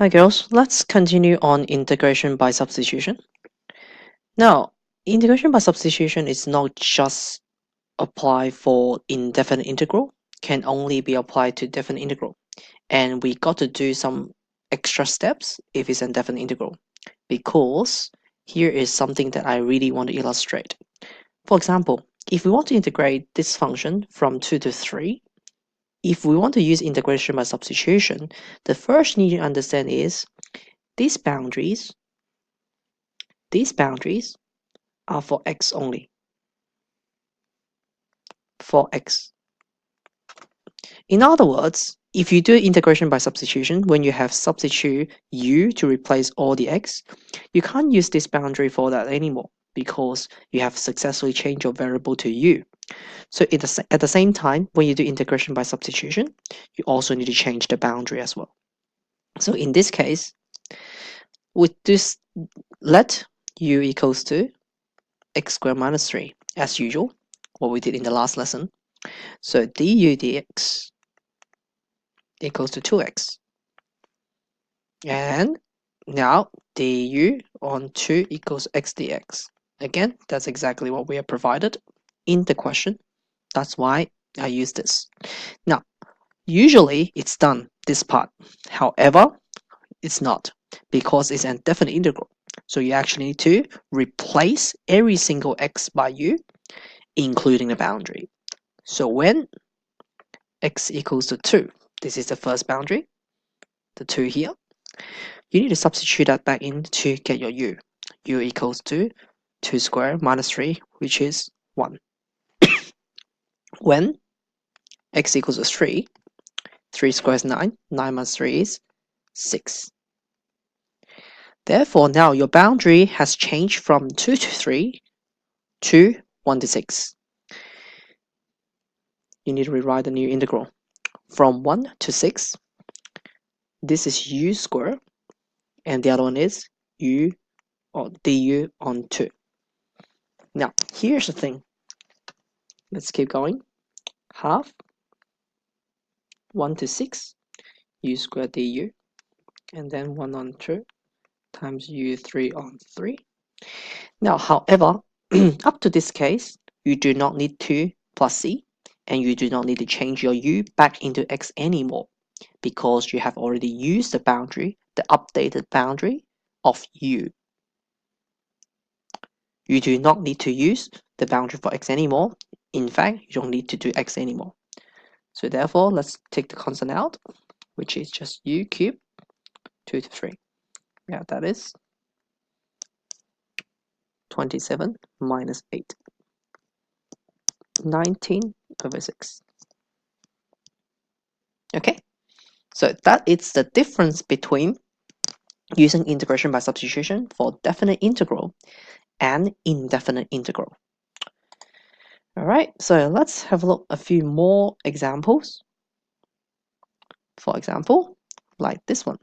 Hi girls, let's continue on integration by substitution. Now, integration by substitution is not just applied for indefinite integral, can only be applied to definite integral. And we got to do some extra steps if it's a definite integral, because here is something that I really want to illustrate. For example, if we want to integrate this function from 2 to 3, if we want to use integration by substitution, the first thing you need to understand is these boundaries are for x only. For x. In other words, if you do integration by substitution, when you have substitute u to replace all the x, you can't use this boundary for that anymore because you have successfully changed your variable to u. So at the same time, when you do integration by substitution, you also need to change the boundary as well. So in this case, with this, let u equals to x squared minus 3, as usual, what we did in the last lesson. So du dx equals to 2x. And now du on 2 equals x dx. Again, that's exactly what we are provided in the question. That's why I use this. Now, usually it's done, this part. However, it's not, because it's an indefinite integral. So you actually need to replace every single x by u, including the boundary. So when x equals to 2, this is the first boundary, the 2 here, you need to substitute that back in to get your u. U equals to 2 squared minus 3, which is 1. When x equals to 3, 3 squared is 9, 9 minus 3 is 6. Therefore, now your boundary has changed from 2 to 3 to 1 to 6. You need to rewrite the new integral. From 1 to 6, this is u squared, and the other one is u or du on 2. Now, here's the thing. Let's keep going. Half 1 to 6 u squared du, and then 1 on 2 times u3 on 3. Now, however, up to this case, you do not need to plus c, and you do not need to change your u back into x anymore, because you have already used the boundary, the updated boundary of u. You do not need to use the boundary for x anymore. In fact, you don't need to do x anymore. So therefore, let's take the constant out, which is just u cubed 2 to 3. Yeah, that is 27 minus 8. 19 over 6. Okay, so that is the difference between using integration by substitution for definite integral and indefinite integral. All right, so let's have a look at a few more examples. For example, like this one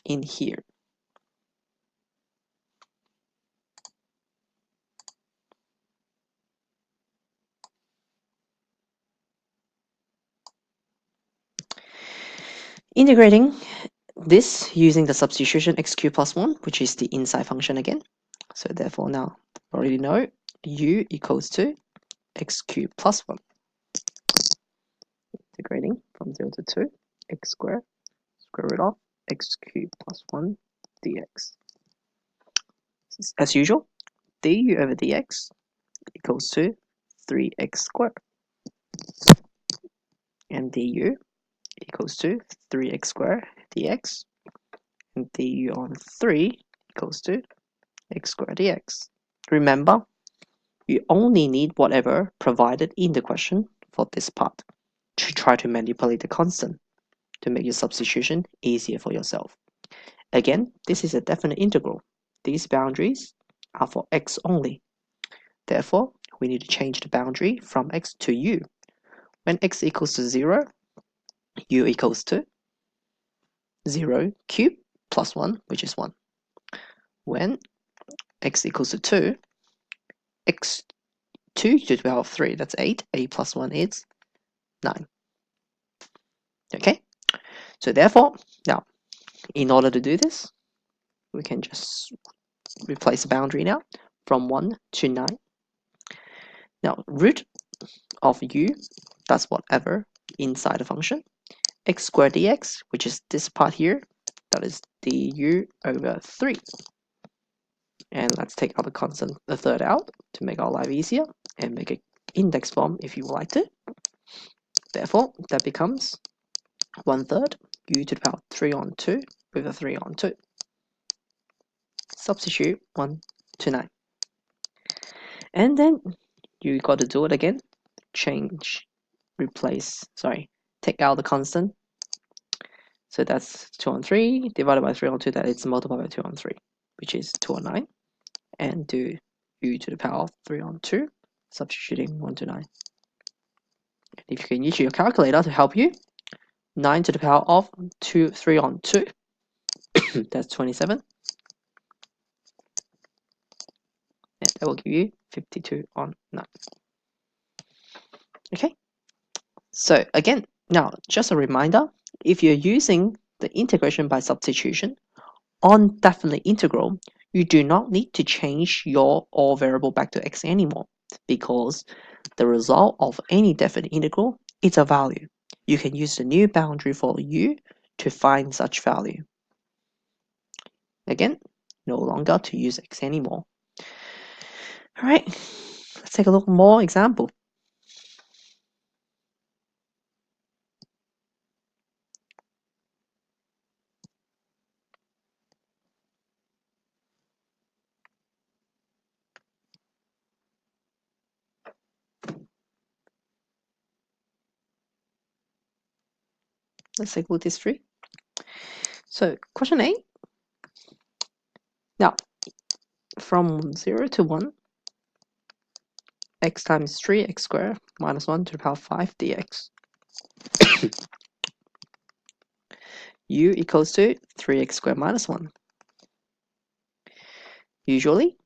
in here. Integrating this using the substitution x cubed plus 1, which is the inside function again. So therefore now I already know u equals to x cubed plus 1. Integrating from 0 to 2, x squared, square root of x cubed plus 1 dx. As usual, du over dx equals to 3x squared. And du equals to 3x squared dx. And du on 3 equals to x squared dx. Remember, you only need whatever provided in the question for this part to try to manipulate the constant to make your substitution easier for yourself. Again, this is a definite integral. These boundaries are for x only. Therefore, we need to change the boundary from x to u. When x equals to 0, u equals to 0 cubed plus 1, which is 1. When x equals to 2, x 2 to the power of 3, that's 8. 8 plus 1 is 9. Okay? So therefore, now, in order to do this, we can just replace the boundary now from 1 to 9. Now, root of u, that's whatever inside the function, x squared dx, which is this part here, that is du over 3. And let's take out the constant, the third out, to make our life easier, and make it index form if you would like to. Therefore, that becomes 1/3 u to the power 3 on 2 with a 3 on 2. Substitute 1 to 9. And then you got to do it again. Take out the constant. So that's 2 on 3 divided by 3 on 2, that it's multiplied by 2 on 3, which is 2 on 9. And do u to the power of 3 on 2, substituting 1 to 9. And if you can use your calculator to help you, 9 to the power of 3 on 2, that's 27. And that will give you 52 on 9. Okay, so again, now just a reminder, if you're using the integration by substitution on definite integral, you do not need to change your all variable back to x anymore, because the result of any definite integral is a value. You can use the new boundary for u to find such value. Again, no longer to use x anymore. All right, let's take a look more example. Let's take a look at this tree. So question 8. Now, from 0 to 1, x times 3x squared minus 1 to the power 5 dx. U equals to 3x squared minus 1. Usually,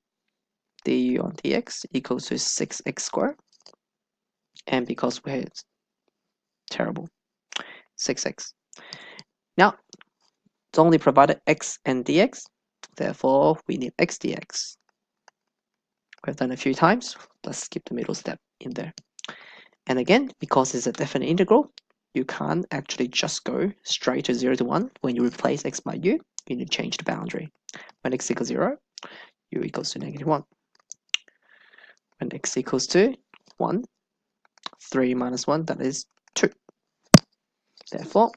du on dx equals to 6x squared. And because we're terrible, 6x. Now, it's only provided x and dx, therefore we need x dx. We've done a few times, let's skip the middle step in there. And again, because it's a definite integral, you can't actually just go straight to 0 to 1. When you replace x by u, you need to change the boundary. When x equals 0, u equals to -1. When x equals to 1, 3 minus 1, that is 2. Therefore,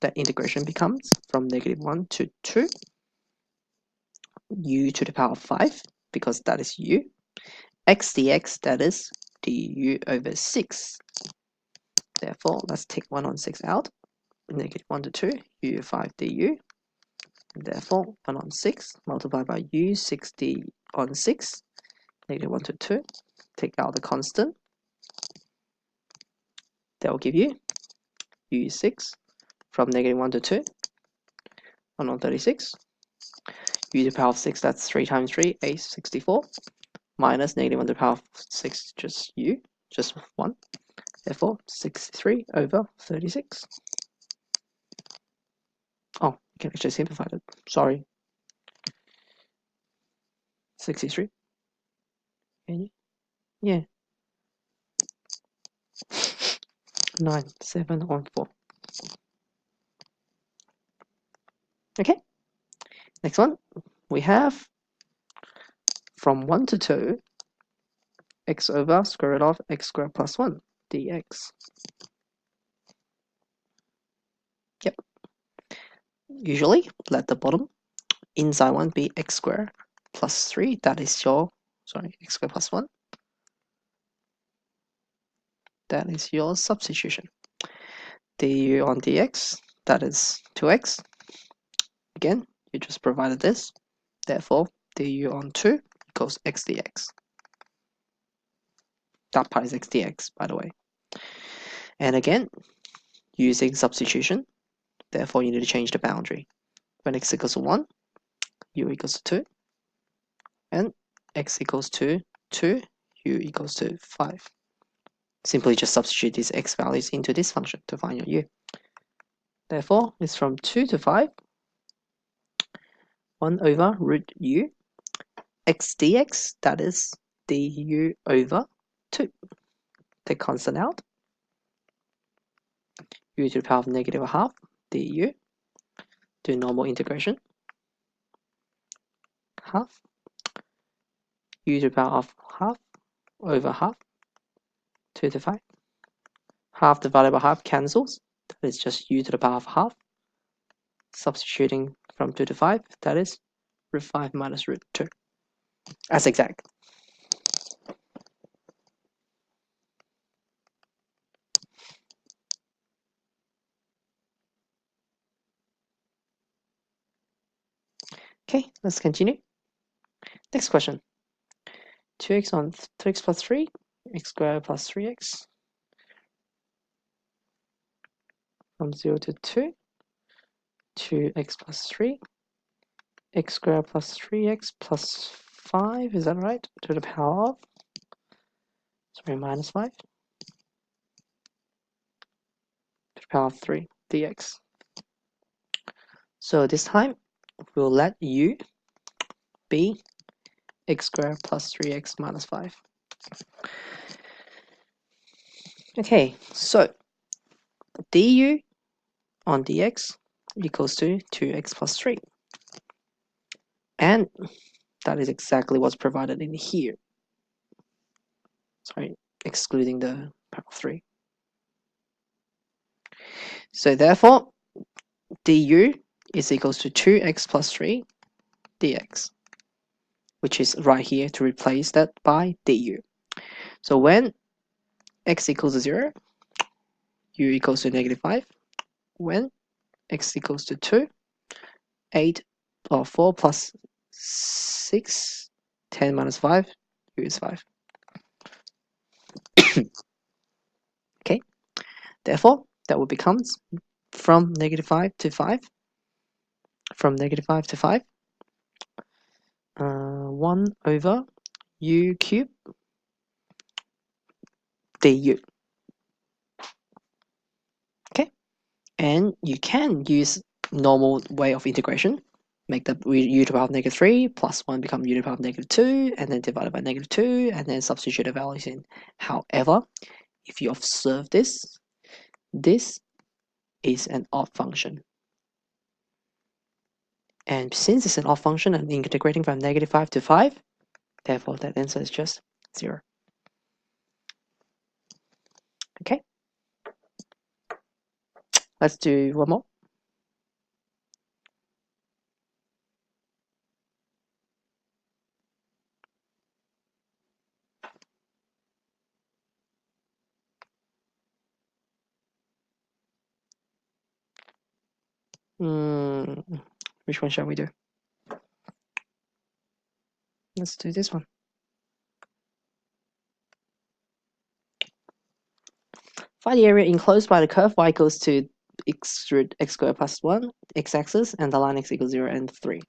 that integration becomes from -1 to 2, u to the power of 5, because that is u, x dx, that is du over 6. Therefore, let's take 1 on 6 out, -1 to 2, u 5 du, and therefore 1 on 6 multiplied by u 6d on 6, -1 to 2, take out the constant, that will give you u6 from -1 to 2, 1 on 36, u to the power of 6, that's 3 times 3, 8, 64, minus -1 to the power of 6, just u, just 1, therefore 63 over 36. Oh, you can actually simplify that, sorry. 63. Yeah. 9, 7 on 4. Okay. Next one, we have from 1 to 2, x over square root of x squared plus 1 dx. Yep. Usually, let the bottom inside one be x squared plus 3. That is your, x squared plus 1. That is your substitution. Du on dx, that is 2x. Again, you just provided this. Therefore, du on 2 equals x dx. That part is x dx, by the way. And again, using substitution, therefore you need to change the boundary. When x equals to 1, u equals to 2, and x equals to 2, u equals to 5. Simply just substitute these x values into this function to find your u. Therefore, it's from 2 to 5, 1 over root u. X dx, that is du over 2. Take constant out. U to the power of negative half du. Do normal integration. Half. U to the power of half over half. 2 to the 5. Half divided by half cancels. That is just u to the power of half. Substituting from 2 to 5, that is root 5 minus root 2. As exact. Okay, let's continue. Next question. 2x on 3x plus 3, x squared plus 3x from 0 to 2, 2x plus 3, x squared plus 3x plus 5, is that right? To the power of, sorry, minus 5, to the power of 3 dx. So this time, we'll let u be x squared plus 3x minus 5. Okay, so du on dx equals to 2x plus 3. And that is exactly what's provided in here. Sorry, excluding the power of 3. So therefore, du is equals to 2x plus 3 dx, which is right here to replace that by du. So when x equals to 0, u equals to negative 5. When x equals to 2, 8 or 4 plus 6, 10 minus 5, u is 5. Okay, therefore, that will become from negative 5 to 5. From negative 5 to 5. 1 over u cubed du. Okay, and you can use normal way of integration. Make the u to the power of negative 3 plus 1 become u to the power of negative 2, and then divided by negative 2, and then substitute the values in. However, if you observe this, this is an odd function. And since it's an odd function and integrating from negative 5 to 5, therefore that answer is just 0. Okay, let's do one more. Which one shall we do? Let's do this one. Find the area enclosed by the curve y equals to x squared plus 1, x-axis, and the line x equals 0 and 3.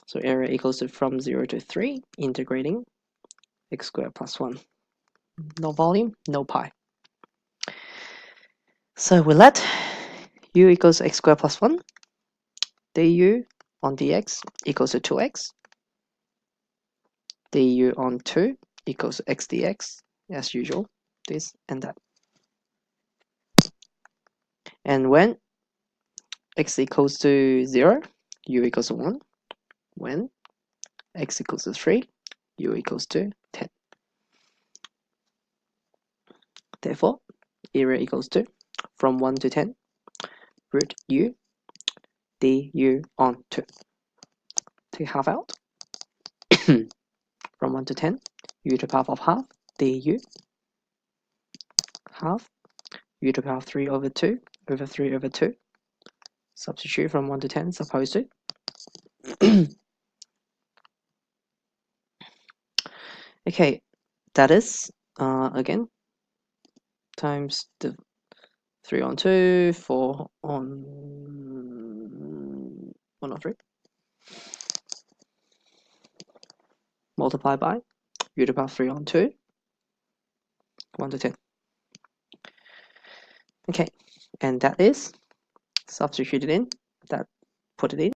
So area equals to from 0 to 3, integrating x squared plus 1. No volume, no pi. So we let u equals x squared plus 1, du on dx equals to 2x, du on 2 equals x dx, as usual, this and that. And when x equals to 0, u equals to 1. When x equals to 3, u equals to 10. Therefore, area equals to from 1 to 10 root u du on 2. Take half out. From 1 to 10, u to the power of half du half u to the power of 3 over 2 over 3 over 2. Substitute from 1 to 10 supposed to. Okay, that is again times the 3 on 2, 4 on 1 on 3. Multiply by u to the power of 3 on 2, 1 to 10. Okay, and that is substituted in, that put it in.